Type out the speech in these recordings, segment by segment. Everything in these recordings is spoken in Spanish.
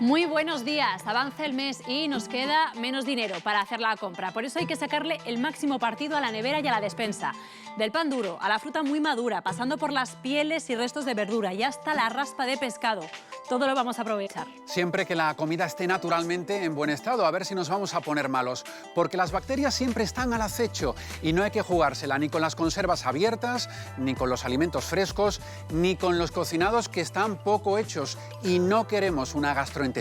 Muy buenos días, avanza el mes y nos queda menos dinero para hacer la compra. Por eso hay que sacarle el máximo partido a la nevera y a la despensa. Del pan duro a la fruta muy madura, pasando por las pieles y restos de verdura y hasta la raspa de pescado. Todo lo vamos a aprovechar. Siempre que la comida esté naturalmente en buen estado, a ver si nos vamos a poner malos. Porque las bacterias siempre están al acecho y no hay que jugársela ni con las conservas abiertas, ni con los alimentos frescos, ni con los cocinados que están poco hechos. Y no queremos una gastroenteritis.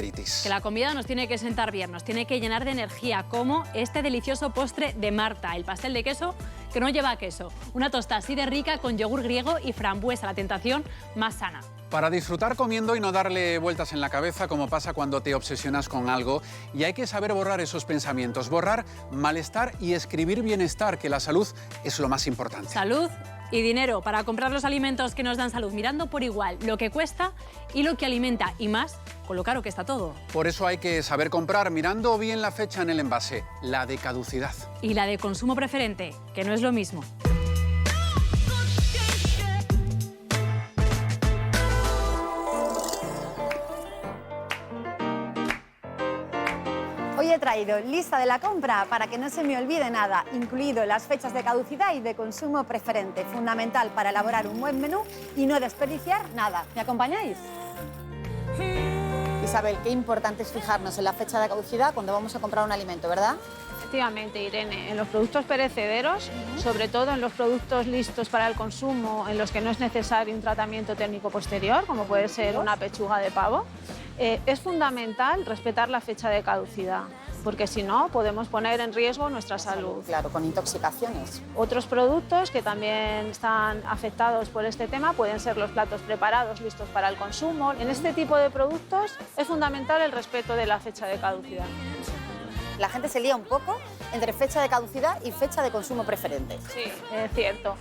Que la comida nos tiene que sentar bien, nos tiene que llenar de energía, como este delicioso postre de Marta, el pastel de queso que no lleva queso. Una tosta así de rica con yogur griego y frambuesa, la tentación más sana. Para disfrutar comiendo y no darle vueltas en la cabeza como pasa cuando te obsesionas con algo, y hay que saber borrar esos pensamientos, borrar malestar y escribir bienestar, que la salud es lo más importante. Salud y dinero para comprar los alimentos que nos dan salud, mirando por igual lo que cuesta y lo que alimenta, y más con lo caro que está todo. Por eso hay que saber comprar mirando bien la fecha en el envase, la de caducidad. Y la de consumo preferente, que no es lo mismo. Hoy he traído lista de la compra para que no se me olvide nada, incluido las fechas de caducidad y de consumo preferente, fundamental para elaborar un buen menú y no desperdiciar nada. ¿Me acompañáis? Isabel, qué importante es fijarnos en la fecha de caducidad cuando vamos a comprar un alimento, ¿verdad? Efectivamente, Irene, en los productos perecederos, sobre todo en los productos listos para el consumo, en los que no es necesario un tratamiento técnico posterior, como puede ser una pechuga de pavo, es fundamental respetar la fecha de caducidad, porque si no podemos poner en riesgo nuestra salud. Claro, con intoxicaciones. Otros productos que también están afectados por este tema pueden ser los platos preparados listos para el consumo. En este tipo de productos es fundamental el respeto de la fecha de caducidad. La gente se lía un poco entre fecha de caducidad y fecha de consumo preferente. Sí, es cierto.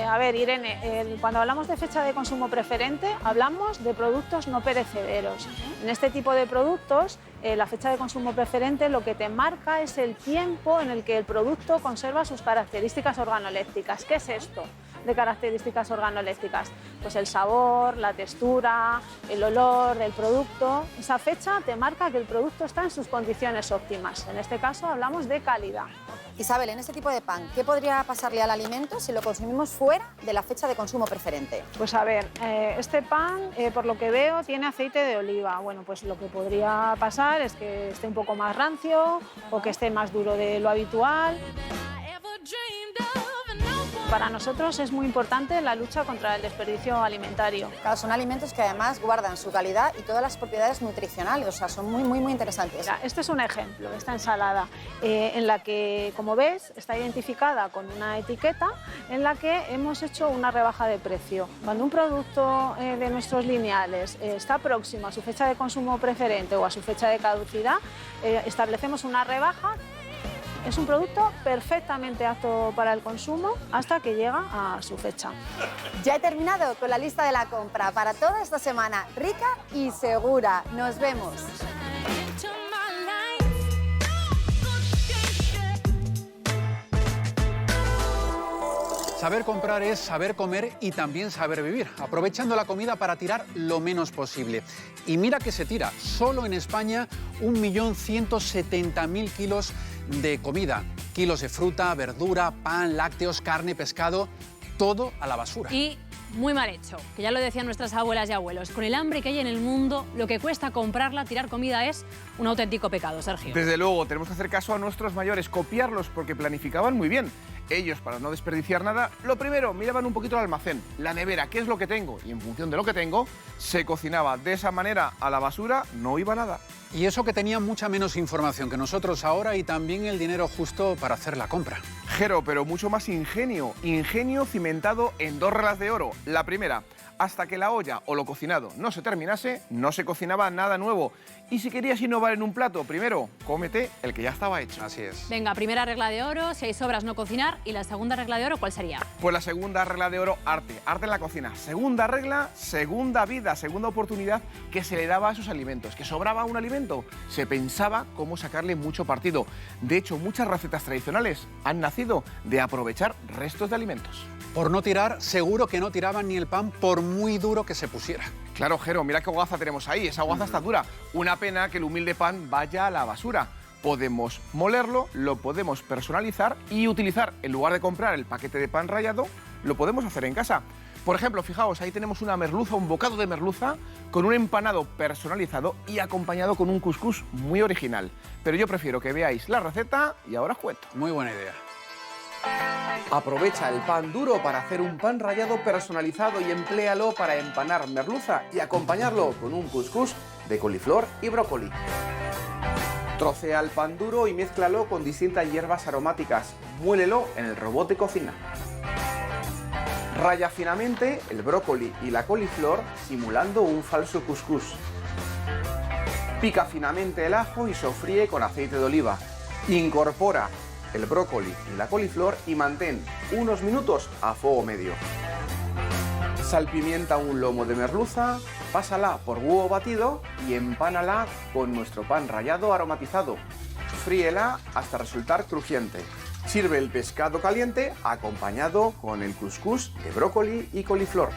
A ver, Irene, cuando hablamos de fecha de consumo preferente, hablamos de productos no perecederos. En este tipo de productos, la fecha de consumo preferente lo que te marca es el tiempo en el que el producto conserva sus características organolépticas. ¿Qué es esto de características organolépticas? Pues el sabor, la textura, el olor del producto. Esa fecha te marca que el producto está en sus condiciones óptimas. En este caso hablamos de calidad. Isabel, en este tipo de pan, ¿qué podría pasarle al alimento si lo consumimos fuera de la fecha de consumo preferente? Pues a ver, este pan, por lo que veo, tiene aceite de oliva. Bueno, pues lo que podría pasar es que esté un poco más rancio o que esté más duro de lo habitual. Para nosotros es muy importante la lucha contra el desperdicio alimentario. Claro, son alimentos que además guardan su calidad y todas las propiedades nutricionales, o sea, son muy interesantes. Mira, este es un ejemplo, esta ensalada, en la que, como ves, está identificada con una etiqueta en la que hemos hecho una rebaja de precio. Cuando un producto de nuestros lineales está próximo a su fecha de consumo preferente o a su fecha de caducidad, establecemos una rebaja. Es un producto perfectamente apto para el consumo hasta que llega a su fecha. Ya he terminado con la lista de la compra para toda esta semana, rica y segura. Nos vemos. Saber comprar es saber comer y también saber vivir, aprovechando la comida para tirar lo menos posible. Y mira que se tira, solo en España 1.170.000 kilos de comida. Kilos de fruta, verdura, pan, lácteos, carne, pescado, todo a la basura. Y muy mal hecho, que ya lo decían nuestras abuelas y abuelos. Con el hambre que hay en el mundo, lo que cuesta comprarla, tirar comida es un auténtico pecado, Sergio. Desde luego, tenemos que hacer caso a nuestros mayores, copiarlos porque planificaban muy bien. Ellos, para no desperdiciar nada, lo primero, miraban un poquito el almacén, la nevera, qué es lo que tengo, y en función de lo que tengo, se cocinaba. De esa manera, a la basura no iba nada. Y eso que tenía mucha menos información que nosotros ahora y también el dinero justo para hacer la compra. Jero, pero mucho más ingenio. Ingenio cimentado en dos reglas de oro. La primera, hasta que la olla o lo cocinado no se terminase, no se cocinaba nada nuevo. Y si querías innovar en un plato, primero, cómete el que ya estaba hecho. Así es. Venga, primera regla de oro, si hay sobras no cocinar. ¿Y la segunda regla de oro cuál sería? Pues la segunda regla de oro, arte. Arte en la cocina. Segunda regla, segunda vida, segunda oportunidad que se le daba a esos alimentos. Que sobraba un alimento, se pensaba cómo sacarle mucho partido. De hecho, muchas recetas tradicionales han nacido de aprovechar restos de alimentos. Por no tirar, seguro que no tiraban ni el pan por muy duro que se pusiera. Claro, Jero, mira qué hogaza tenemos ahí. Esa hogaza está dura. Una pena que el humilde pan vaya a la basura. Podemos molerlo, lo podemos personalizar y utilizar, en lugar de comprar el paquete de pan rallado, lo podemos hacer en casa. Por ejemplo, fijaos, ahí tenemos una merluza, un bocado de merluza con un empanado personalizado y acompañado con un cuscús muy original. Pero yo prefiero que veáis la receta y ahora os cuento. Muy buena idea. Aprovecha el pan duro para hacer un pan rallado personalizado y empléalo para empanar merluza y acompañarlo con un cuscús de coliflor y brócoli. Trocea el pan duro y mézclalo con distintas hierbas aromáticas. Muélelo en el robot de cocina. Raya finamente el brócoli y la coliflor simulando un falso cuscús. Pica finamente el ajo y sofríe con aceite de oliva. Incorpora el brócoli y la coliflor y mantén unos minutos a fuego medio. Salpimienta un lomo de merluza, pásala por huevo batido y empánala con nuestro pan rallado aromatizado. Fríela hasta resultar crujiente. Sirve el pescado caliente acompañado con el cuscús de brócoli y coliflor.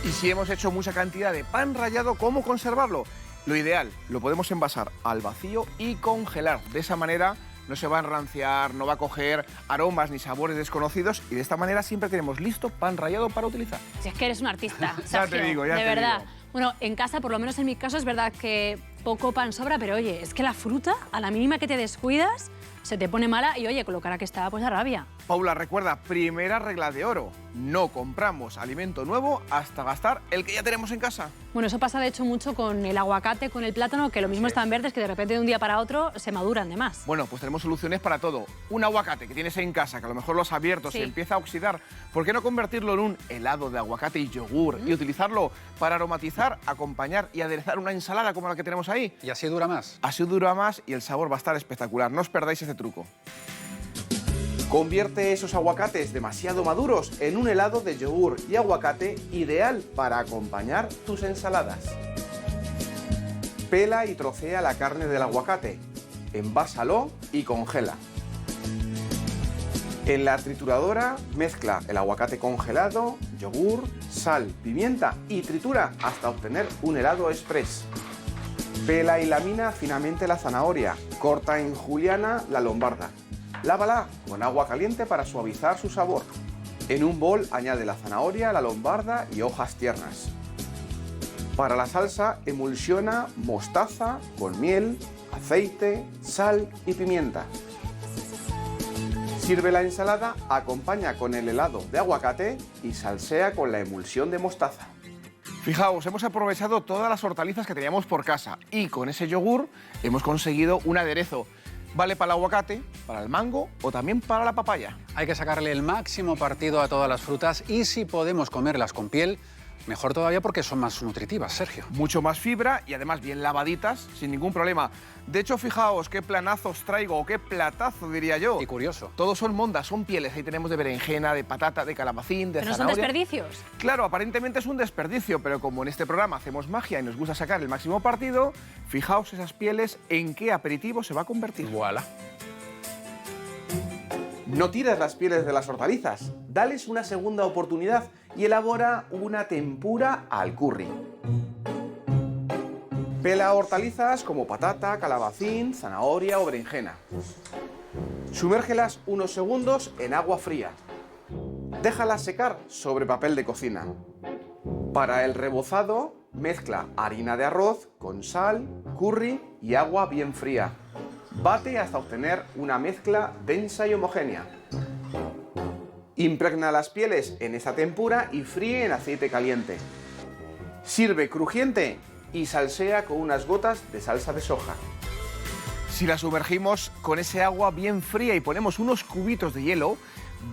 Y si hemos hecho mucha cantidad de pan rallado, ¿cómo conservarlo? Lo ideal, lo podemos envasar al vacío y congelar. De esa manera no se va a enranciar, no va a coger aromas ni sabores desconocidos y de esta manera siempre tenemos listo pan rallado para utilizar. Si es que eres un artista, Sergio, Ya te digo, ya de te verdad. digo. Bueno, en casa, por lo menos en mi caso, es verdad que poco pan sobra, pero oye, es que la fruta, a la mínima que te descuidas, se te pone mala y oye, con lo cara que está, pues da rabia. Paula, recuerda, primera regla de oro, no compramos alimento nuevo hasta gastar el que ya tenemos en casa. Bueno, eso pasa de hecho mucho con el aguacate, con el plátano, que lo mismo están verdes que de repente de un día para otro se maduran de más. Bueno, pues tenemos soluciones para todo. Un aguacate que tienes en casa, que a lo mejor lo has abierto, Sí. se empieza a oxidar. ¿Por qué no convertirlo en un helado de aguacate y yogur y utilizarlo para aromatizar, acompañar y aderezar una ensalada como la que tenemos ahí? Y así dura más. Así dura más y el sabor va a estar espectacular. No os perdáis ese truco. Convierte esos aguacates demasiado maduros en un helado de yogur y aguacate ideal para acompañar tus ensaladas. Pela y trocea la carne del aguacate, envásalo y congela. En la trituradora mezcla el aguacate congelado, yogur, sal, pimienta y tritura hasta obtener un helado express. Pela y lamina finamente la zanahoria, corta en juliana la lombarda. Lávala con agua caliente para suavizar su sabor. En un bol añade la zanahoria, la lombarda y hojas tiernas. Para la salsa emulsiona mostaza con miel, aceite, sal y pimienta. Sirve la ensalada, acompaña con el helado de aguacate y salsea con la emulsión de mostaza. Fijaos, hemos aprovechado todas las hortalizas que teníamos por casa y con ese yogur hemos conseguido un aderezo. Vale para el aguacate, para el mango o también para la papaya. Hay que sacarle el máximo partido a todas las frutas y si podemos comerlas con piel, mejor todavía porque son más nutritivas, Sergio. Mucho más fibra y además bien lavaditas, sin ningún problema. De hecho, fijaos qué planazos traigo, o qué platazo diría yo. Y curioso. Todos son mondas, son pieles. Ahí tenemos de berenjena, de patata, de calabacín, de ¿Pero no son zanahoria. desperdicios? Claro, aparentemente es un desperdicio, pero como en este programa hacemos magia y nos gusta sacar el máximo partido, fijaos esas pieles en qué aperitivo se va a convertir. Voilà. No tires las pieles de las hortalizas, dales una segunda oportunidad y elabora una tempura al curry. Pela hortalizas como patata, calabacín, zanahoria o berenjena. Sumérgelas unos segundos en agua fría. Déjalas secar sobre papel de cocina. Para el rebozado, mezcla harina de arroz con sal, curry y agua bien fría. Bate hasta obtener una mezcla densa y homogénea. Impregna las pieles en esa tempura y fríe en aceite caliente. Sirve crujiente y salsea con unas gotas de salsa de soja. Si la sumergimos con ese agua bien fría y ponemos unos cubitos de hielo,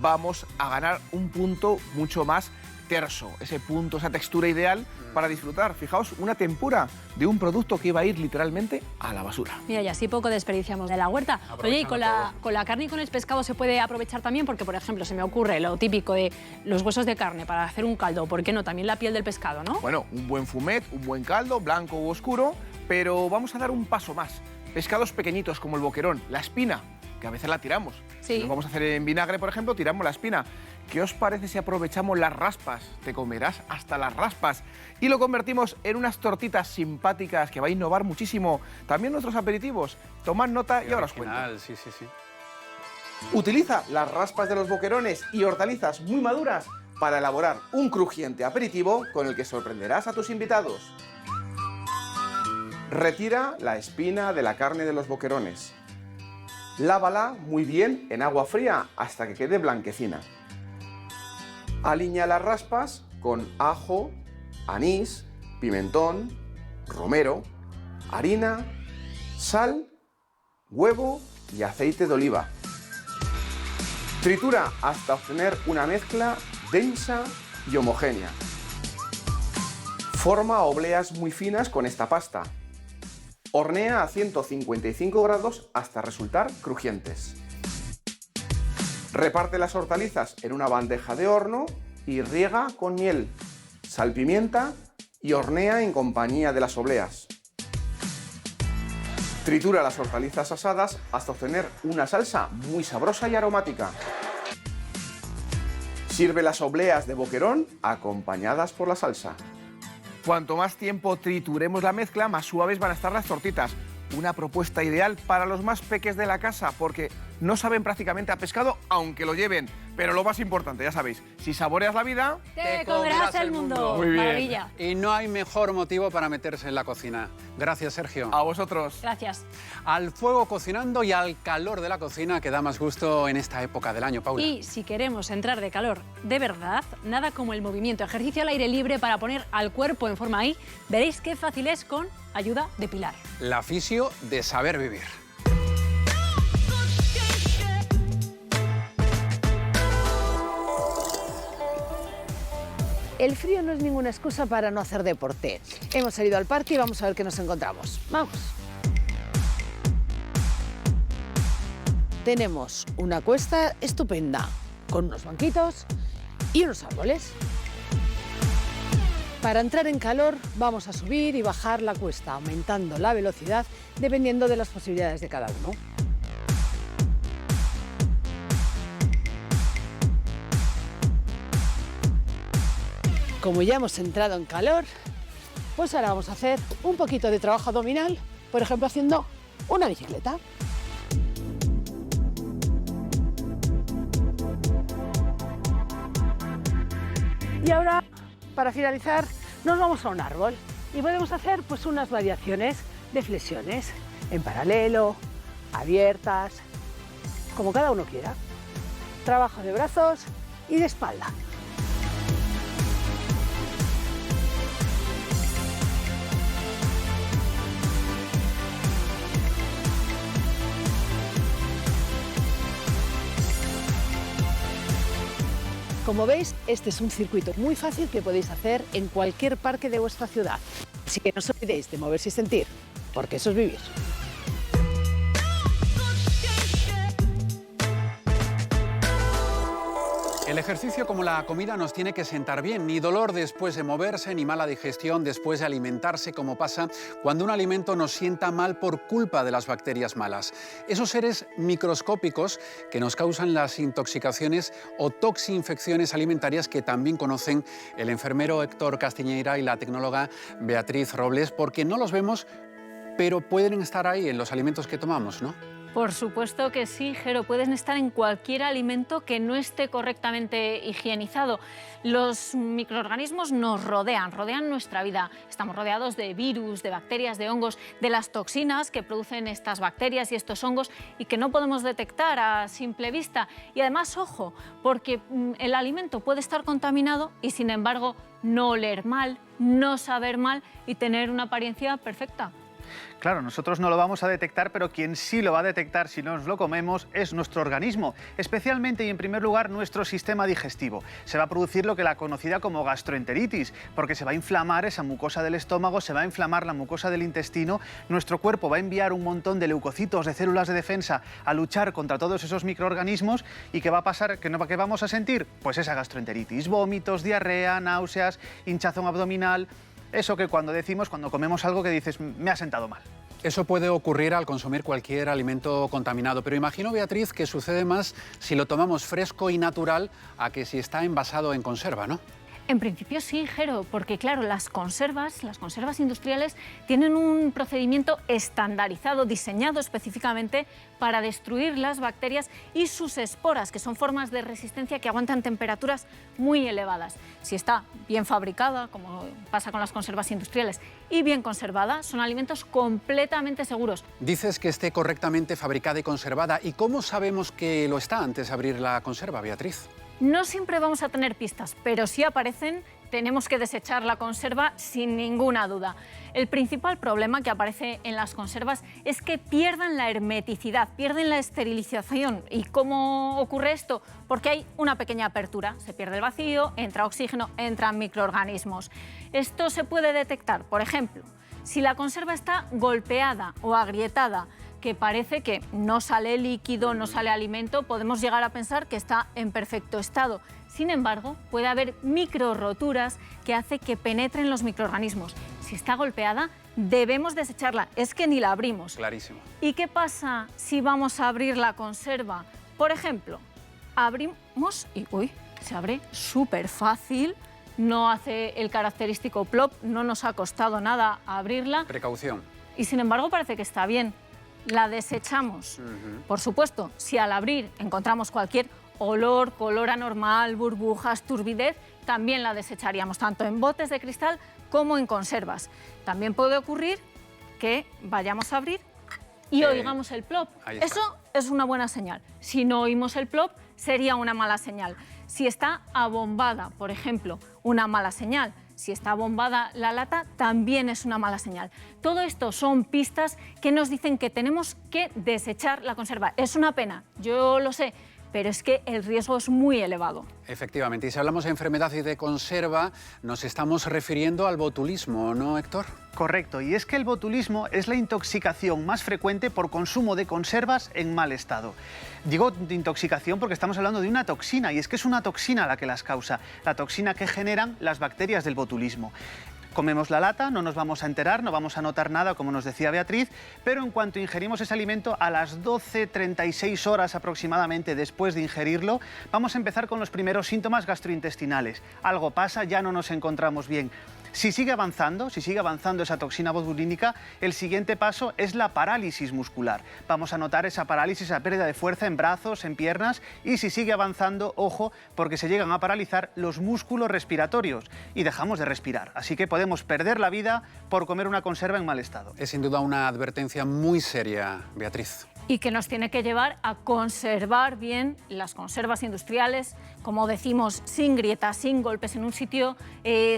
vamos a ganar un punto mucho más terso, ese punto, esa textura ideal para disfrutar. Fijaos, una tempura de un producto que iba a ir literalmente a la basura. Mira, y así poco desperdiciamos de la huerta. Oye, y con la carne y con el pescado se puede aprovechar también, porque, por ejemplo, se me ocurre lo típico de los huesos de carne para hacer un caldo. ¿Por qué no? También la piel del pescado, ¿no? Bueno, un buen fumet, un buen caldo, blanco u oscuro, pero vamos a dar un paso más. Pescados pequeñitos como el boquerón, la espina, que a veces la tiramos. Sí. Si nos vamos a hacer en vinagre, por ejemplo, tiramos la espina. ¿Qué os parece si aprovechamos las raspas? Te comerás hasta las raspas. Y lo convertimos en unas tortitas simpáticas que va a innovar muchísimo. También nuestros aperitivos. Tomad nota y ahora os cuento. Sí, sí, sí. Utiliza las raspas de los boquerones y hortalizas muy maduras para elaborar un crujiente aperitivo con el que sorprenderás a tus invitados. Retira la espina de la carne de los boquerones. Lávala muy bien en agua fría hasta que quede blanquecina. Aliña las raspas con ajo, anís, pimentón, romero, harina, sal, huevo y aceite de oliva. Tritura hasta obtener una mezcla densa y homogénea. Forma obleas muy finas con esta pasta. Hornea a 155 grados hasta resultar crujientes. Reparte las hortalizas en una bandeja de horno y riega con miel, salpimienta y hornea en compañía de las obleas. Tritura las hortalizas asadas hasta obtener una salsa muy sabrosa y aromática. Sirve las obleas de boquerón acompañadas por la salsa. Cuanto más tiempo trituremos la mezcla, más suaves van a estar las tortitas. Una propuesta ideal para los más peques de la casa, porque no saben prácticamente a pescado, aunque lo lleven. Pero lo más importante, ya sabéis, si saboreas la vida... ¡Te comerás el mundo! Muy bien. Maravilla. Y no hay mejor motivo para meterse en la cocina. Gracias, Sergio. A vosotros. Gracias. Al fuego cocinando y al calor de la cocina que da más gusto en esta época del año, Paula. Y si queremos entrar de calor de verdad, nada como el movimiento, ejercicio al aire libre para poner al cuerpo en forma ahí. Veréis qué fácil es con ayuda de Pilar. La fisio de saber vivir. El frío no es ninguna excusa para no hacer deporte. Hemos salido al parque y vamos a ver qué nos encontramos. ¡Vamos! Tenemos una cuesta estupenda, con unos banquitos y unos árboles. Para entrar en calor vamos a subir y bajar la cuesta, aumentando la velocidad dependiendo de las posibilidades de cada uno. Como ya hemos entrado en calor, pues ahora vamos a hacer un poquito de trabajo abdominal, por ejemplo haciendo una bicicleta. Y ahora, para finalizar, nos vamos a un árbol y podemos hacer pues unas variaciones de flexiones en paralelo, abiertas, como cada uno quiera. Trabajo de brazos y de espalda. Como veis, este es un circuito muy fácil que podéis hacer en cualquier parque de vuestra ciudad. Así que no os olvidéis de moverse y sentir, porque eso es vivir. El ejercicio, como la comida, nos tiene que sentar bien. Ni dolor después de moverse, ni mala digestión después de alimentarse, como pasa cuando un alimento nos sienta mal por culpa de las bacterias malas. Esos seres microscópicos que nos causan las intoxicaciones o toxinfecciones alimentarias, que también conocen el enfermero Héctor Castiñeira y la tecnóloga Beatriz Robles, porque no los vemos, pero pueden estar ahí en los alimentos que tomamos, ¿no? Por supuesto que sí, Jero, pueden estar en cualquier alimento que no esté correctamente higienizado. Los microorganismos nos rodean nuestra vida. Estamos rodeados de virus, de bacterias, de hongos, de las toxinas que producen estas bacterias y estos hongos y que no podemos detectar a simple vista. Y además, ojo, porque el alimento puede estar contaminado y, sin embargo, no oler mal, no saber mal y tener una apariencia perfecta. Claro, nosotros no lo vamos a detectar, pero quien sí lo va a detectar si no nos lo comemos es nuestro organismo, especialmente y en primer lugar nuestro sistema digestivo. Se va a producir lo que la conocida como gastroenteritis, porque se va a inflamar esa mucosa del estómago, se va a inflamar la mucosa del intestino, nuestro cuerpo va a enviar un montón de leucocitos, de células de defensa a luchar contra todos esos microorganismos. ¿Y qué va a pasar? ¿Qué vamos a sentir? Pues esa gastroenteritis, vómitos, diarrea, náuseas, hinchazón abdominal. Eso que cuando comemos algo que dices, me ha sentado mal. Eso puede ocurrir al consumir cualquier alimento contaminado, pero imagino, Beatriz, que sucede más si lo tomamos fresco y natural a que si está envasado en conserva, ¿no? En principio sí, Jero, porque claro, las conservas industriales tienen un procedimiento estandarizado, diseñado específicamente para destruir las bacterias y sus esporas, que son formas de resistencia que aguantan temperaturas muy elevadas. Si está bien fabricada, como pasa con las conservas industriales, y bien conservada, son alimentos completamente seguros. Dices que esté correctamente fabricada y conservada. ¿Y cómo sabemos que lo está antes de abrir la conserva, Beatriz? No siempre vamos a tener pistas, pero si aparecen, tenemos que desechar la conserva sin ninguna duda. El principal problema que aparece en las conservas es que pierden la hermeticidad, pierden la esterilización. ¿Y cómo ocurre esto? Porque hay una pequeña apertura, se pierde el vacío, entra oxígeno, entran microorganismos. Esto se puede detectar, por ejemplo, si la conserva está golpeada o agrietada, que parece que no sale líquido, no sale alimento, podemos llegar a pensar que está en perfecto estado. Sin embargo, puede haber micro roturas que hacen que penetren los microorganismos. Si está golpeada, debemos desecharla, es que ni la abrimos. Clarísimo. ¿Y qué pasa si vamos a abrir la conserva? Por ejemplo, abrimos y se abre súper fácil, no hace el característico plop, no nos ha costado nada abrirla. Precaución. Y sin embargo parece que está bien. La desechamos. Por supuesto, si al abrir encontramos cualquier olor, color anormal, burbujas, turbidez, también la desecharíamos, tanto en botes de cristal como en conservas. También puede ocurrir que vayamos a abrir y oigamos el plop. Eso es una buena señal. Si no oímos el plop, sería una mala señal. Si está abombada, por ejemplo, una mala señal. Si está bombada la lata, también es una mala señal. Todo esto son pistas que nos dicen que tenemos que desechar la conserva. Es una pena, yo lo sé, pero es que el riesgo es muy elevado. Efectivamente, y si hablamos de enfermedad y de conserva, nos estamos refiriendo al botulismo, ¿no, Héctor? Correcto, y es que el botulismo es la intoxicación más frecuente por consumo de conservas en mal estado. Digo de intoxicación porque estamos hablando de una toxina, y es que es una toxina la que las causa, la toxina que generan las bacterias del botulismo. Comemos la lata, no nos vamos a enterar, no vamos a notar nada, como nos decía Beatriz, pero en cuanto ingerimos ese alimento, a las 12:36 horas aproximadamente después de ingerirlo, vamos a empezar con los primeros síntomas gastrointestinales. Algo pasa, ya no nos encontramos bien. Si sigue avanzando esa toxina botulínica, el siguiente paso es la parálisis muscular. Vamos a notar esa parálisis, esa pérdida de fuerza en brazos, en piernas, y si sigue avanzando, ojo, porque se llegan a paralizar los músculos respiratorios y dejamos de respirar. Así que podemos perder la vida por comer una conserva en mal estado. Es sin duda una advertencia muy seria, Beatriz. Y que nos tiene que llevar a conservar bien las conservas industriales, como decimos, sin grietas, sin golpes, en un sitio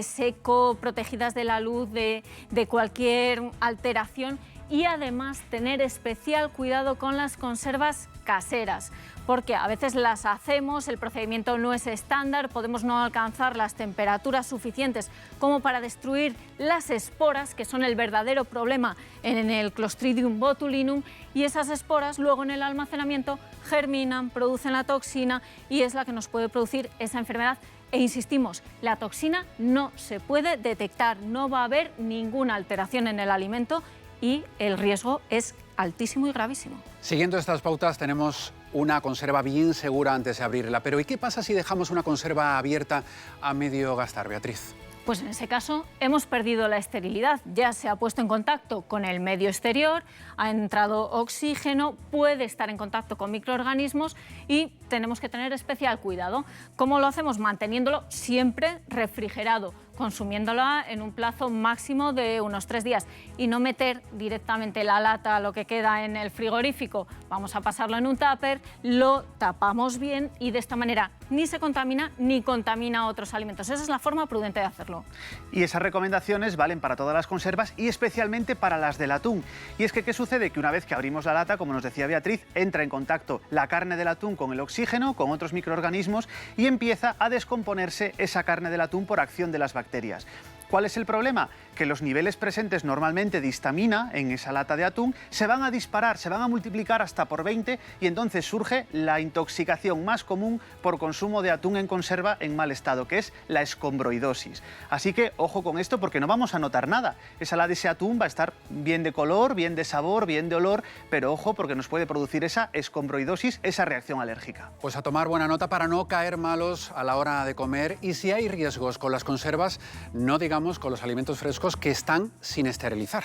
seco, protegidas de la luz, de cualquier alteración, y además tener especial cuidado con las conservas caseras, porque a veces las hacemos, el procedimiento no es estándar, podemos no alcanzar las temperaturas suficientes como para destruir las esporas, que son el verdadero problema en el Clostridium botulinum, y esas esporas luego en el almacenamiento germinan, producen la toxina y es la que nos puede producir esa enfermedad. E insistimos, la toxina no se puede detectar, no va a haber ninguna alteración en el alimento y el riesgo es altísimo y gravísimo. Siguiendo estas pautas tenemos una conserva bien segura antes de abrirla, pero ¿y qué pasa si dejamos una conserva abierta a medio gastar, Beatriz? Pues en ese caso hemos perdido la esterilidad, ya se ha puesto en contacto con el medio exterior, ha entrado oxígeno, puede estar en contacto con microorganismos y tenemos que tener especial cuidado. ¿Cómo lo hacemos? Manteniéndolo siempre refrigerado, consumiéndola en un plazo máximo de unos 3 días y no meter directamente la lata, lo que queda en el frigorífico. Vamos a pasarlo en un tupper, lo tapamos bien y de esta manera ni se contamina ni contamina otros alimentos. Esa es la forma prudente de hacerlo. Y esas recomendaciones valen para todas las conservas y especialmente para las del atún. Y es que, ¿qué sucede? Que una vez que abrimos la lata, como nos decía Beatriz, entra en contacto la carne del atún con el oxígeno, con otros microorganismos y empieza a descomponerse esa carne del atún por acción de las bacterias. ¿Cuál es el problema? Que los niveles presentes normalmente de histamina en esa lata de atún se van a disparar, se van a multiplicar hasta por 20 y entonces surge la intoxicación más común por consumo de atún en conserva en mal estado, que es la escombroidosis. Así que ojo con esto porque no vamos a notar nada. Esa lata de ese atún va a estar bien de color, bien de sabor, bien de olor, pero ojo porque nos puede producir esa escombroidosis, esa reacción alérgica. Pues a tomar buena nota para no caer malos a la hora de comer, y si hay riesgos con las conservas, no digamos con los alimentos frescos que están sin esterilizar.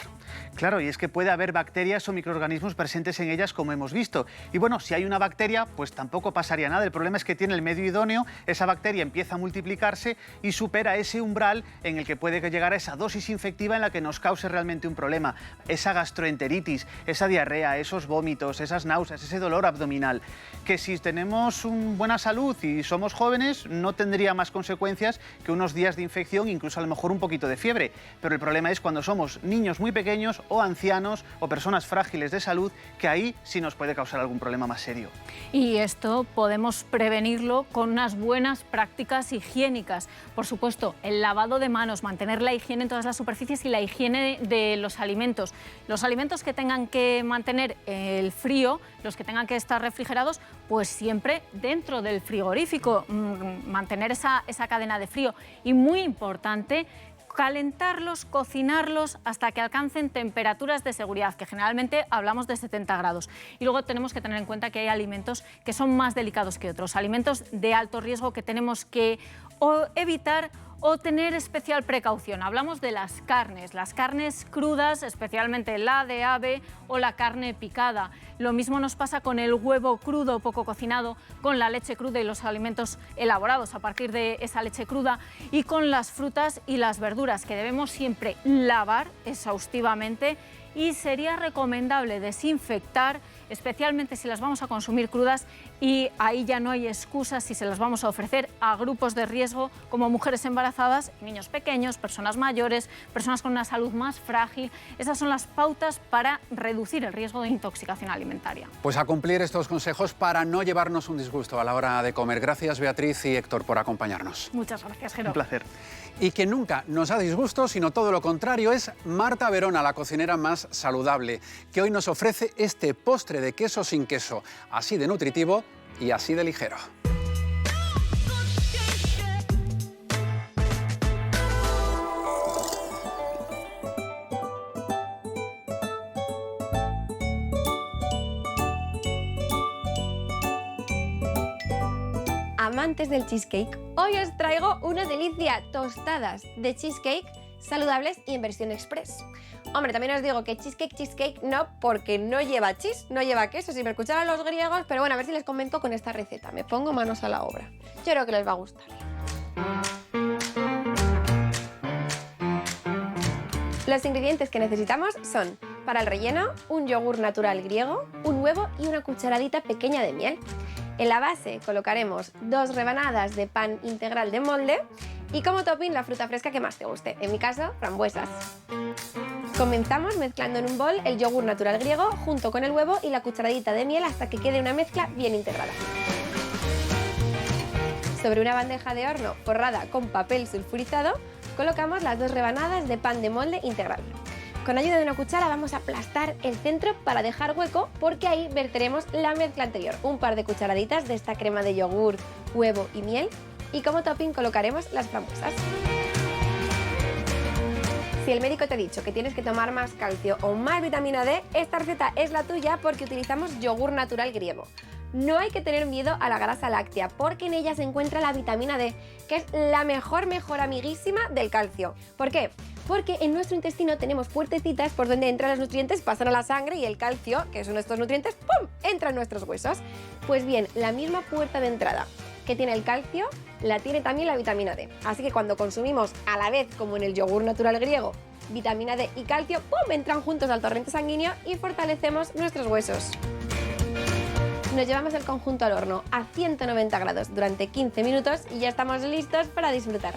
Claro, y es que puede haber bacterias o microorganismos presentes en ellas, como hemos visto. Y bueno, si hay una bacteria, pues tampoco pasaría nada. El problema es que tiene el medio idóneo, esa bacteria empieza a multiplicarse y supera ese umbral en el que puede llegar a esa dosis infectiva en la que nos cause realmente un problema. Esa gastroenteritis, esa diarrea, esos vómitos, esas náuseas, ese dolor abdominal, que si tenemos buena salud y somos jóvenes, no tendría más consecuencias que unos días de infección, incluso a lo mejor un poquito de fiebre. Pero el problema es cuando somos niños muy pequeños o ancianos o personas frágiles de salud, que ahí sí nos puede causar algún problema más serio. Y esto podemos prevenirlo con unas buenas prácticas higiénicas. Por supuesto, el lavado de manos, mantener la higiene en todas las superficies y la higiene de los alimentos. Los alimentos que tengan que mantener el frío, los que tengan que estar refrigerados, pues siempre dentro del frigorífico, mantener esa cadena de frío. Y muy importante, calentarlos, cocinarlos hasta que alcancen temperaturas de seguridad, que generalmente hablamos de 70 grados. Y luego tenemos que tener en cuenta que hay alimentos que son más delicados que otros, alimentos de alto riesgo que tenemos que evitar o tener especial precaución. Hablamos de las carnes crudas, especialmente la de ave o la carne picada. Lo mismo nos pasa con el huevo crudo poco cocinado, con la leche cruda y los alimentos elaborados a partir de esa leche cruda, y con las frutas y las verduras, que debemos siempre lavar exhaustivamente, y sería recomendable desinfectar, especialmente si las vamos a consumir crudas, y ahí ya no hay excusas si se las vamos a ofrecer a grupos de riesgo como mujeres embarazadas, niños pequeños, personas mayores, personas con una salud más frágil. Esas son las pautas para reducir el riesgo de intoxicación alimentaria. Pues a cumplir estos consejos para no llevarnos un disgusto a la hora de comer. Gracias, Beatriz y Héctor, por acompañarnos. Muchas gracias, Jero. Un placer. Y que nunca nos da disgusto, sino todo lo contrario, es Marta Verona, la cocinera más saludable, que hoy nos ofrece este postre de queso sin queso, así de nutritivo y así de ligero. Amantes del cheesecake, hoy os traigo una delicia, tostadas de cheesecake saludables y en versión express. Hombre, también os digo que cheesecake no, porque no lleva cheese, no lleva queso, si me escucharan los griegos, pero bueno, a ver si les convenzo con esta receta. Me pongo manos a la obra. Yo creo que les va a gustar. Los ingredientes que necesitamos son, para el relleno, un yogur natural griego, un huevo y una cucharadita pequeña de miel. En la base colocaremos 2 rebanadas de pan integral de molde y como topping la fruta fresca que más te guste, en mi caso, frambuesas. Comenzamos mezclando en un bol el yogur natural griego junto con el huevo y la cucharadita de miel hasta que quede una mezcla bien integrada. Sobre una bandeja de horno forrada con papel sulfurizado, colocamos las 2 rebanadas de pan de molde integral. Con ayuda de una cuchara vamos a aplastar el centro para dejar hueco, porque ahí verteremos la mezcla anterior, un par de cucharaditas de esta crema de yogur, huevo y miel, y como topping colocaremos las frambuesas. Si el médico te ha dicho que tienes que tomar más calcio o más vitamina D, esta receta es la tuya porque utilizamos yogur natural griego. No hay que tener miedo a la grasa láctea porque en ella se encuentra la vitamina D, que es la mejor amiguísima del calcio. ¿Por qué? Porque en nuestro intestino tenemos puertecitas por donde entran los nutrientes, pasan a la sangre y el calcio, que son estos nutrientes, ¡pum!, entra en nuestros huesos. Pues bien, la misma puerta de entrada que tiene el calcio, la tiene también la vitamina D. Así que cuando consumimos a la vez, como en el yogur natural griego, vitamina D y calcio, ¡pum!, entran juntos al torrente sanguíneo y fortalecemos nuestros huesos. Nos llevamos el conjunto al horno a 190 grados durante 15 minutos y ya estamos listos para disfrutar.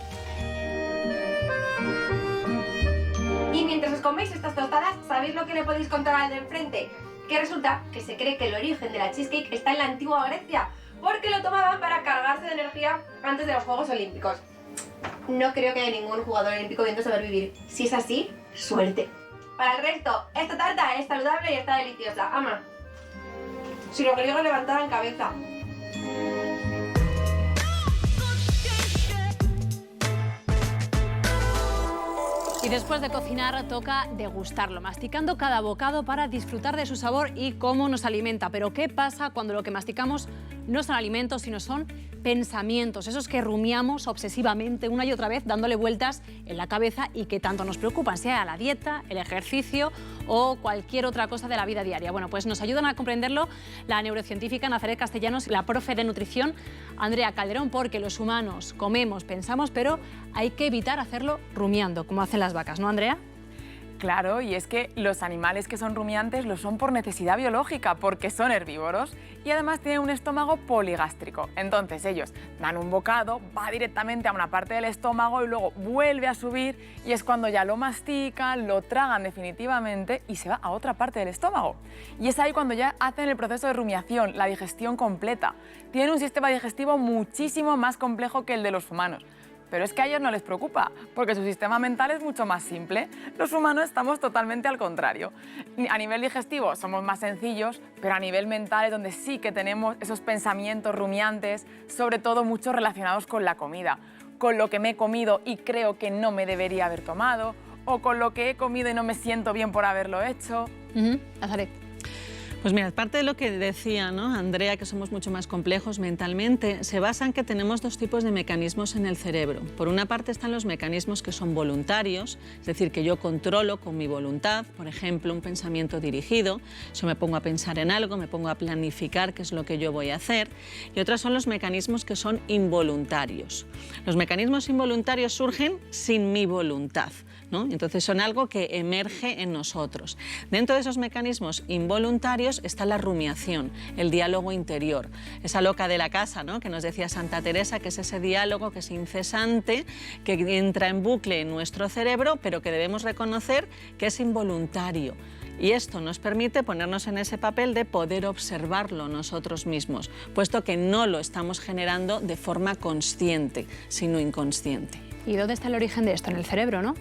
Y mientras os coméis estas tostadas, ¿sabéis lo que le podéis contar al de enfrente? Que resulta que se cree que el origen de la cheesecake está en la antigua Grecia, porque lo tomaban para cargarse de energía antes de los Juegos Olímpicos. no creo que haya ningún jugador olímpico viendo saber vivir. Si es así, suerte. Para el resto, esta tarta es saludable y está deliciosa. Ama. Si los griegos levantaran cabeza. Y después de cocinar toca degustarlo, masticando cada bocado para disfrutar de su sabor y cómo nos alimenta. Pero ¿qué pasa cuando lo que masticamos no son alimentos, sino son pensamientos? Esos que rumiamos obsesivamente una y otra vez, dándole vueltas en la cabeza y que tanto nos preocupan, sea la dieta, el ejercicio o cualquier otra cosa de la vida diaria. Bueno, pues nos ayudan a comprenderlo la neurocientífica Nazaret Castellanos y la profe de nutrición Andrea Calderón, porque los humanos comemos, pensamos, pero hay que evitar hacerlo rumiando, como hacen las vacas, ¿no, Andrea? Claro, y es que los animales que son rumiantes lo son por necesidad biológica, porque son herbívoros y además tienen un estómago poligástrico. Entonces ellos dan un bocado, va directamente a una parte del estómago y luego vuelve a subir y es cuando ya lo mastican, lo tragan definitivamente y se va a otra parte del estómago. Y es ahí cuando ya hacen el proceso de rumiación, la digestión completa. Tienen un sistema digestivo muchísimo más complejo que el de los humanos. Pero es que a ellos no les preocupa, porque su sistema mental es mucho más simple. Los humanos estamos totalmente al contrario. A nivel digestivo somos más sencillos, pero a nivel mental es donde sí que tenemos esos pensamientos rumiantes, sobre todo muchos relacionados con la comida, con lo que me he comido y creo que no me debería haber tomado, o con lo que he comido y no me siento bien por haberlo hecho. Nazaret. Pues mira, parte de lo que decía, ¿no?, Andrea, que somos mucho más complejos mentalmente, se basa en que tenemos dos tipos de mecanismos en el cerebro. Por una parte están los mecanismos que son voluntarios, es decir, que yo controlo con mi voluntad, por ejemplo, un pensamiento dirigido, si me pongo a pensar en algo, me pongo a planificar qué es lo que yo voy a hacer, y otros son los mecanismos que son involuntarios. Los mecanismos involuntarios surgen sin mi voluntad, ¿no? Entonces son algo que emerge en nosotros. Dentro de esos mecanismos involuntarios está la rumiación, el diálogo interior, esa loca de la casa, ¿no?, que nos decía Santa Teresa, que es ese diálogo que es incesante, que entra en bucle en nuestro cerebro, pero que debemos reconocer que es involuntario. Y esto nos permite ponernos en ese papel de poder observarlo nosotros mismos, puesto que no lo estamos generando de forma consciente, sino inconsciente. ¿Y dónde está el origen de esto? En el cerebro, ¿no?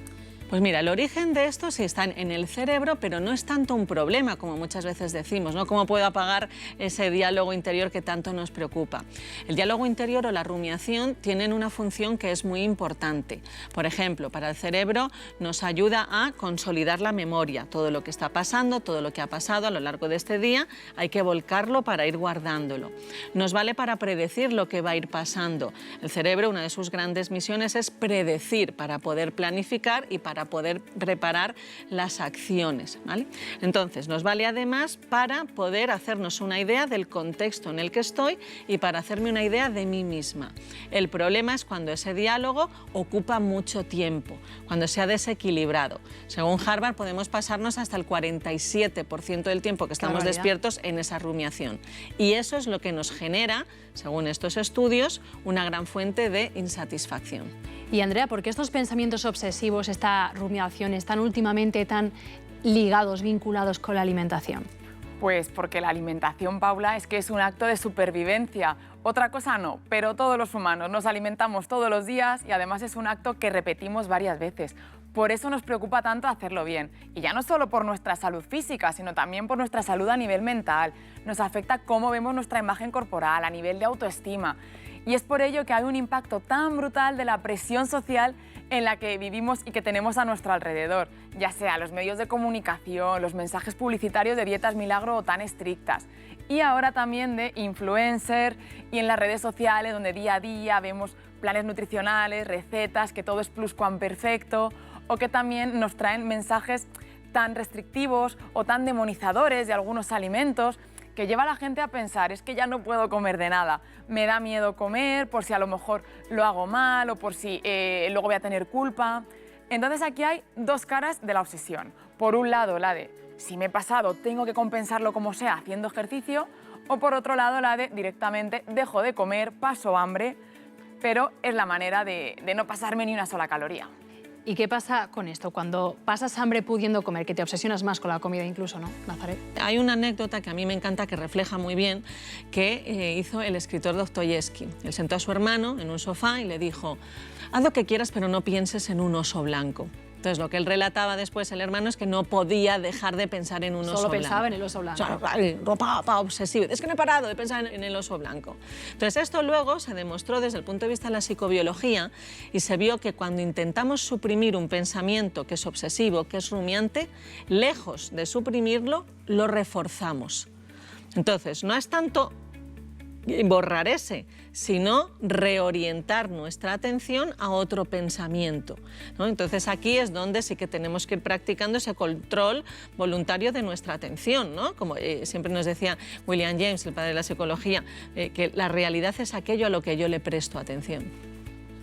Pues mira, el origen de esto sí está en el cerebro, pero no es tanto un problema como muchas veces decimos, ¿no? ¿Cómo puedo apagar ese diálogo interior que tanto nos preocupa? El diálogo interior o la rumiación tienen una función que es muy importante. Por ejemplo, para el cerebro nos ayuda a consolidar la memoria. Todo lo que está pasando, todo lo que ha pasado a lo largo de este día, hay que volcarlo para ir guardándolo. Nos vale para predecir lo que va a ir pasando. El cerebro, una de sus grandes misiones es predecir para poder planificar y para poder preparar las acciones, ¿vale? Entonces, nos vale además para poder hacernos una idea del contexto en el que estoy y para hacerme una idea de mí misma. El problema es cuando ese diálogo ocupa mucho tiempo, cuando se ha desequilibrado. Según Harvard, podemos pasarnos hasta el 47% del tiempo que estamos despiertos en esa rumiación. Y eso es lo que nos genera, según estos estudios, una gran fuente de insatisfacción. Y Andrea, ¿por qué estos pensamientos obsesivos, esta rumiación, están últimamente tan ligados, vinculados con la alimentación? Pues porque la alimentación, Paula, es que es un acto de supervivencia. Otra cosa no, pero todos los humanos nos alimentamos todos los días y además es un acto que repetimos varias veces. Por eso nos preocupa tanto hacerlo bien. Y ya no solo por nuestra salud física, sino también por nuestra salud a nivel mental. Nos afecta cómo vemos nuestra imagen corporal, a nivel de autoestima. Y es por ello que hay un impacto tan brutal de la presión social en la que vivimos y que tenemos a nuestro alrededor, ya sea los medios de comunicación, los mensajes publicitarios de dietas milagro o tan estrictas. Y ahora también de influencer y en las redes sociales, donde día a día vemos planes nutricionales, recetas, que todo es pluscuamperfecto, o que también nos traen mensajes tan restrictivos o tan demonizadores de algunos alimentos, que lleva a la gente a pensar, es que ya no puedo comer de nada, me da miedo comer por si a lo mejor lo hago mal o por si luego voy a tener culpa. Entonces aquí hay dos caras de la obsesión. Por un lado la de, si me he pasado, tengo que compensarlo como sea haciendo ejercicio, o por otro lado la de directamente dejo de comer, paso hambre, pero es la manera de no pasarme ni una sola caloría. ¿Y qué pasa con esto? Cuando pasas hambre pudiendo comer, que te obsesionas más con la comida incluso, ¿no, Nazaret? Hay una anécdota que a mí me encanta, que refleja muy bien, que hizo el escritor Dostoyevsky. Él sentó a su hermano en un sofá y le dijo: haz lo que quieras, pero no pienses en un oso blanco. Entonces, lo que él relataba después, el hermano, es que no podía dejar de pensar en un oso blanco. Solo pensaba en el oso blanco. O sea, obsesivo. Es que no he parado de pensar en el oso blanco. Entonces, esto luego se demostró desde el punto de vista de la psicobiología y se vio que cuando intentamos suprimir un pensamiento que es obsesivo, que es rumiante, lejos de suprimirlo, lo reforzamos. Entonces, no es tanto borrar ese, sino reorientar nuestra atención a otro pensamiento, ¿no? Entonces aquí es donde sí que tenemos que ir practicando ese control voluntario de nuestra atención, ¿no? Como siempre nos decía William James, el padre de la psicología, que la realidad es aquello a lo que yo le presto atención.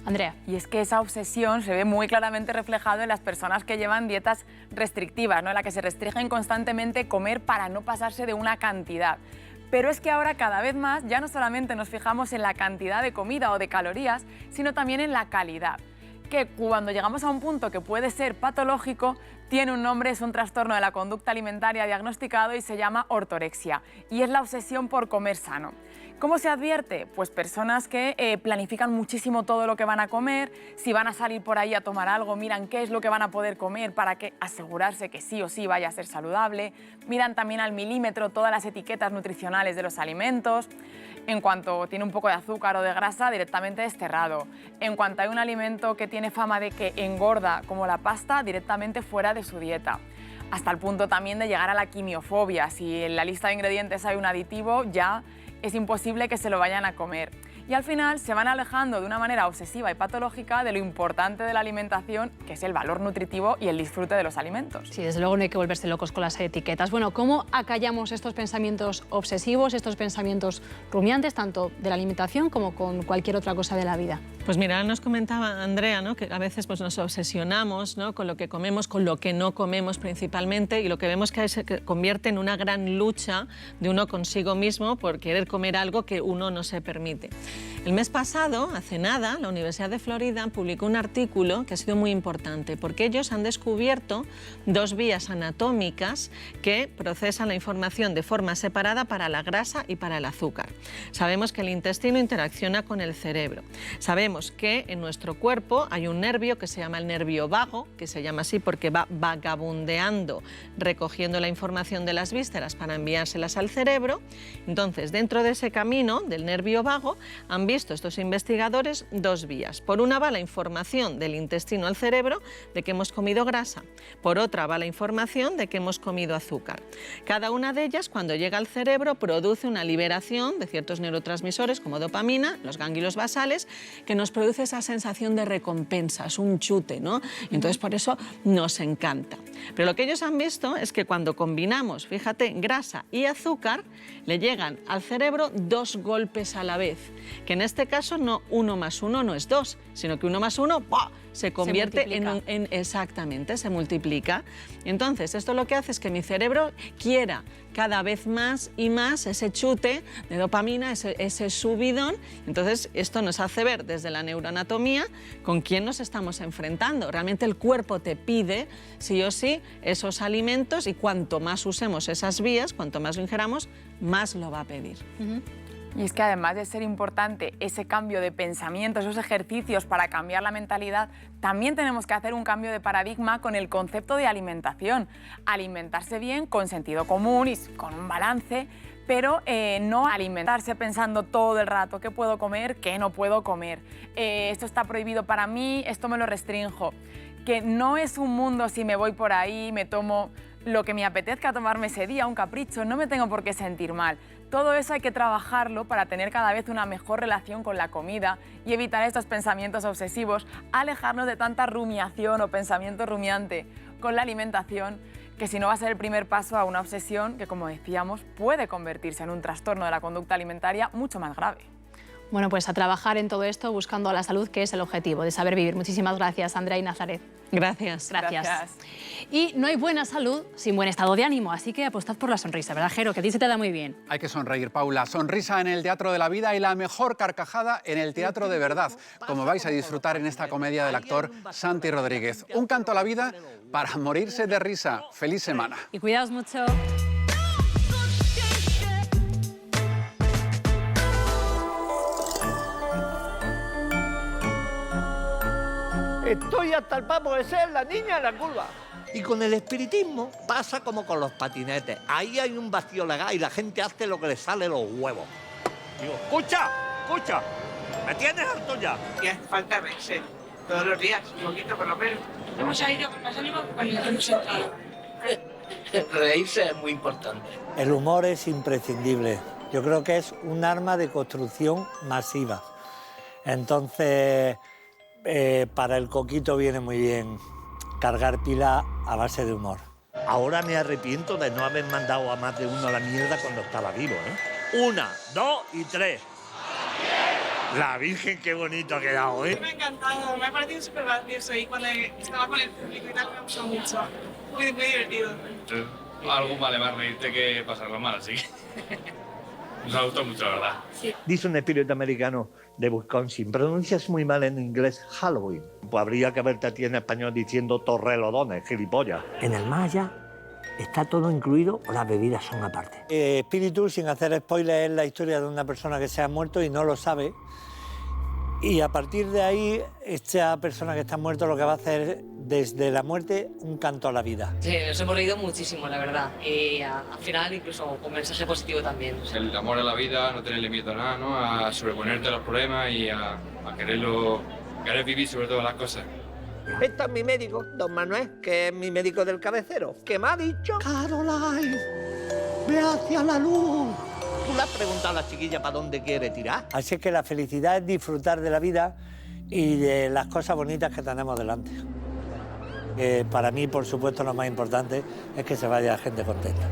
Andrea. Y es que esa obsesión se ve muy claramente reflejado en las personas que llevan dietas restrictivas, ¿no? En la que se restringen constantemente comer para no pasarse de una cantidad. Pero es que ahora cada vez más ya no solamente nos fijamos en la cantidad de comida o de calorías, sino también en la calidad. Que cuando llegamos a un punto que puede ser patológico, tiene un nombre, es un trastorno de la conducta alimentaria diagnosticado y se llama ortorexia. Y es la obsesión por comer sano. ¿Cómo se advierte? Pues personas que planifican muchísimo todo lo que van a comer, si van a salir por ahí a tomar algo, miran qué es lo que van a poder comer para que asegurarse que sí o sí vaya a ser saludable, miran también al milímetro todas las etiquetas nutricionales de los alimentos, en cuanto tiene un poco de azúcar o de grasa, directamente desterrado, en cuanto hay un alimento que tiene fama de que engorda, como la pasta, directamente fuera de su dieta. Hasta el punto también de llegar a la quimiofobia, si en la lista de ingredientes hay un aditivo, ya es imposible que se lo vayan a comer. Y al final se van alejando de una manera obsesiva y patológica de lo importante de la alimentación, que es el valor nutritivo y el disfrute de los alimentos. Sí, desde luego no hay que volverse locos con las etiquetas. Bueno, ¿cómo acallamos estos pensamientos obsesivos, estos pensamientos rumiantes, tanto de la alimentación como con cualquier otra cosa de la vida? Pues mira, nos comentaba Andrea, ¿no?, que a veces pues, nos obsesionamos, ¿no?, con lo que comemos, con lo que no comemos principalmente, y lo que vemos que se convierte en una gran lucha de uno consigo mismo por querer comer algo que uno no se permite. El mes pasado, hace nada, la Universidad de Florida publicó un artículo que ha sido muy importante porque ellos han descubierto dos vías anatómicas que procesan la información de forma separada para la grasa y para el azúcar. Sabemos que el intestino interacciona con el cerebro. Sabemos que en nuestro cuerpo hay un nervio que se llama el nervio vago, que se llama así porque va vagabundeando, recogiendo la información de las vísceras para enviárselas al cerebro. Entonces, dentro de ese camino del nervio vago, han visto estos investigadores dos vías. Por una va la información del intestino al cerebro de que hemos comido grasa, por otra va la información de que hemos comido azúcar. Cada una de ellas, cuando llega al cerebro, produce una liberación de ciertos neurotransmisores como dopamina, los ganglios basales, que nos produce esa sensación de recompensa, es un chute, ¿no? Entonces por eso nos encanta. Pero lo que ellos han visto es que cuando combinamos, fíjate, grasa y azúcar, le llegan al cerebro dos golpes a la vez, que en este caso no 1 más 1 no es 2, sino que 1 más 1 ¡pah!, se convierte exactamente, se multiplica. Entonces, esto lo que hace es que mi cerebro quiera cada vez más y más ese chute de dopamina, ese subidón. Entonces, esto nos hace ver desde la neuroanatomía con quién nos estamos enfrentando. Realmente el cuerpo te pide, sí o sí, esos alimentos, y cuanto más usemos esas vías, cuanto más lo ingeramos, más lo va a pedir. Y es que además de ser importante ese cambio de pensamiento, esos ejercicios para cambiar la mentalidad, también tenemos que hacer un cambio de paradigma con el concepto de alimentación. Alimentarse bien, con sentido común y con un balance, pero no alimentarse pensando todo el rato qué puedo comer, qué no puedo comer. Esto está prohibido para mí, esto me lo restrinjo. Que no es un mundo si me voy por ahí, me tomo lo que me apetezca tomarme ese día, un capricho, no me tengo por qué sentir mal. Todo eso hay que trabajarlo para tener cada vez una mejor relación con la comida y evitar estos pensamientos obsesivos, alejarnos de tanta rumiación o pensamiento rumiante con la alimentación, que si no va a ser el primer paso a una obsesión que, como decíamos, puede convertirse en un trastorno de la conducta alimentaria mucho más grave. Bueno, pues a trabajar en todo esto buscando la salud, que es el objetivo de Saber Vivir. Muchísimas gracias, Andrea y Nazaret. Gracias. Gracias. Y no hay buena salud sin buen estado de ánimo, así que apostad por la sonrisa, ¿verdad, Jero? Que a ti se te da muy bien. Hay que sonreír, Paula. Sonrisa en el Teatro de la Vida y la mejor carcajada en el teatro de verdad, como vais a disfrutar en esta comedia del actor Santi Rodríguez. Un canto a la vida para morirse de risa. ¡Feliz semana! Y cuidaos mucho. Estoy hasta el papo de ser la niña en la curva. Y con el espiritismo pasa como con los patinetes. Ahí hay un vacío legal y la gente hace lo que le sale de los huevos. Digo, escucha, ¿me tienes harto ya? Y hace falta reírse todos los días, un poquito por lo menos. Hemos ido con más ánimo que cuando hemos entrado. Reírse es muy importante. El humor es imprescindible. Yo creo que es un arma de construcción masiva. Entonces, para el coquito viene muy bien cargar pila a base de humor. Ahora me arrepiento de no haber mandado a más de uno a la mierda cuando estaba vivo, ¿eh? 1, 2 y 3. La Virgen, qué bonito ha quedado, ¿eh? Me ha encantado, me ha parecido súper gracioso y cuando estaba con el público y tal me ha gustado mucho. Muy divertido. Algo vale más reírte que pasarlo mal, así que nos ha gustado mucho, la verdad. Sí. Dice un espíritu americano de Wisconsin, pronuncias muy mal en inglés Halloween. Pues habría que verte a ti en español diciendo torrelodones, gilipollas. En el Maya está todo incluido o las bebidas son aparte. Espíritu, sin hacer spoilers, es la historia de una persona que se ha muerto y no lo sabe. Y a partir de ahí, esta persona que está muerta lo que va a hacer desde la muerte un canto a la vida. Sí, nos hemos reído muchísimo, la verdad. Y al final incluso con mensaje positivo también. El amor a la vida, no tenerle miedo a nada, ¿no? A sobreponerte a los problemas y a querer vivir sobre todas las cosas. Este es mi médico, don Manuel, que es mi médico del cabecero, que me ha dicho: Caroline, ve hacia la luz. ¿Tú le has preguntado a la chiquilla para dónde quiere tirar? Así es que la felicidad es disfrutar de la vida y de las cosas bonitas que tenemos delante. Para mí, por supuesto, lo más importante es que se vaya la gente contenta.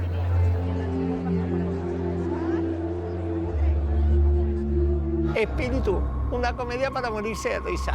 Espíritu, una comedia para morirse de risa.